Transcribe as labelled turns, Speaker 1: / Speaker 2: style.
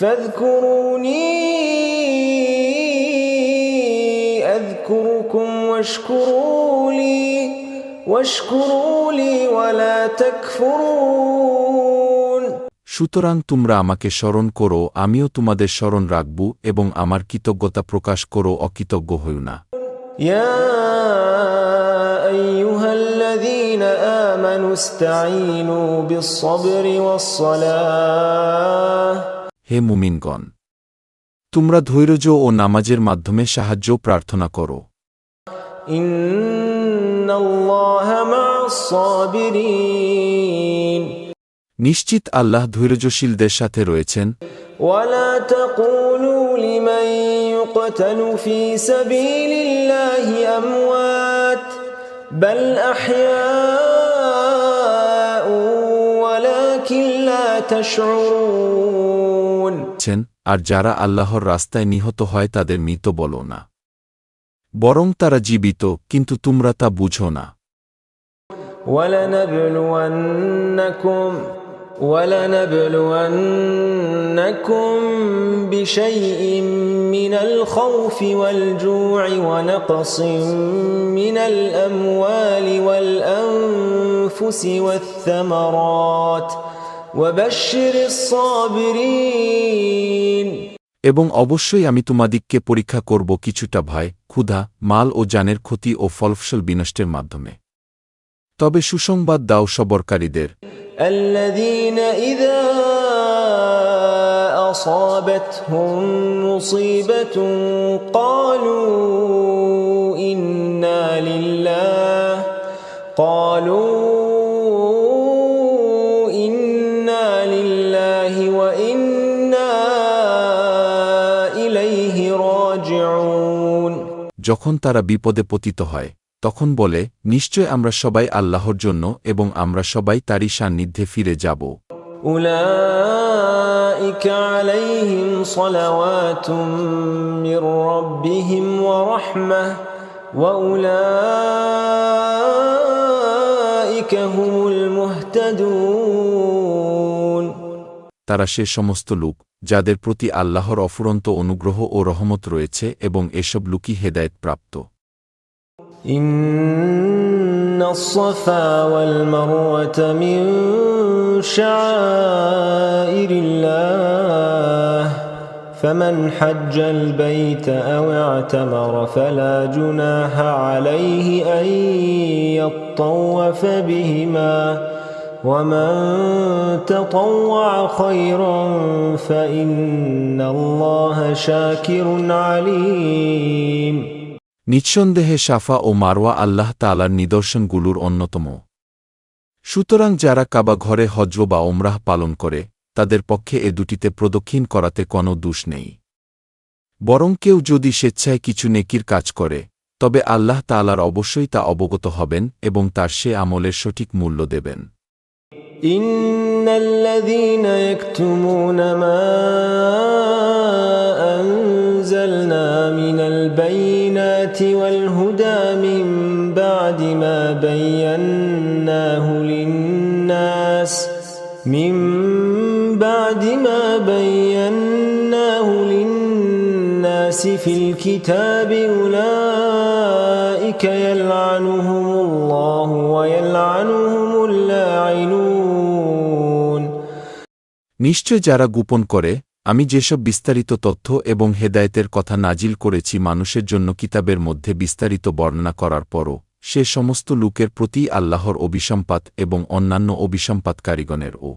Speaker 1: فاذكروني أذكركم واشكروا لي ولا تكفرون।
Speaker 2: সুতরাং তোমরা আমাকে স্মরণ করো, আমিও তোমাদের স্মরণ রাখব, এবং আমার কৃতজ্ঞতা প্রকাশ করো, অকৃতজ্ঞ হইও না।
Speaker 1: يا أيها الذين آمنوا استعينوا بالصبر والصلاة।
Speaker 2: হে মুমিনগণ, তোমরা ধৈর্য ও নামাজের মাধ্যমে সাহায্য প্রার্থনা করো।
Speaker 1: إن الله مع الصابرين।
Speaker 2: নিশ্চিত আল্লাহ ধৈর্যশীলদের সাথে রয়েছেন।
Speaker 1: ولا تقولوا لمن يقتل في سبيل الله أموات بل أحياء ولكن لا تشعرون।
Speaker 2: আর যারা আল্লাহর রাস্তায় নিহত হয় তাদের মৃত বলো না, বরং তারা জীবিত, কিন্তু তোমরা তা বুঝো না।
Speaker 1: ولنبلونكم بشيء من الخوف والجوع ونقص من الأموال والأنفس والثمرات وبشر الصابرين।
Speaker 2: এবং অবশ্যই আমি তোমাদিগকে পরীক্ষা করব কিছুটা ভয়, ক্ষুধা, মাল ও জানের ক্ষতি ও ফলফসল বিনষ্টের মাধ্যমে। তবে সুসংবাদ দাও সবরকারীদের।
Speaker 1: الذين إذا أصابتهم مصيبة قالوا إنا لله وإنا إليه راجعون।
Speaker 2: যখন তারা বিপদে পতিত হয় তখন বলে, নিশ্চয় আমরা সবাই আল্লাহর জন্য এবং আমরা সবাই তারই সান্নিধ্যে ফিরে যাব।
Speaker 1: أولئك عليهم صلوات من ربهم ورحمة وأولئك هم المهتدون।
Speaker 2: তারা সে সমস্ত লোক যাদের প্রতি আল্লাহর অফুরন্ত অনুগ্রহ ও রহমত রয়েছে, এবং এসব লোকই হেদায়েত প্রাপ্ত।
Speaker 1: إن الصفا والمروة من شعائر الله فمن حج البيت أو اعتمر فلا جناح عليه أن يطوف بهما ومن تطوع خيرا فإن الله شاكر عليم।
Speaker 2: নিঃসন্দেহে সাফা ও মারওয়া আল্লাহ তাআলার নিদর্শনগুলোর অন্যতম। সুতরাং যারা কাবা ঘরে হজ্জ বা ওমরাহ পালন করে তাদের পক্ষে এ দুটিতে প্রদক্ষিণ করাতে কোনো দোষ নেই, বরং কেউ যদি স্বেচ্ছায় কিছু নেকির কাজ করে তবে আল্লাহ তাআলার অবশ্যই তা অবগত হবেন এবং তার সে আমলের সঠিক মূল্য দেবেন।
Speaker 1: إن الذين يكتمون ما أنزلنا من البينات والهدى من بعد ما بيناه للناس في الكتاب أولئك يلعنهم الله ويلعنهم اللاعنون।
Speaker 2: নিশ্চয় যারা গোপন করে আমি যেসব বিস্তারিত তথ্য এবং হেদায়েতের কথা নাজিল করেছি মানুষের জন্য কিতাবের মধ্যে বিস্তারিত বর্ণনা করার পরও সে সমস্ত লোকের প্রতি আল্লাহর অভিসম্পাত এবং অন্যান্য অভিসম্পাতকারীগণেরও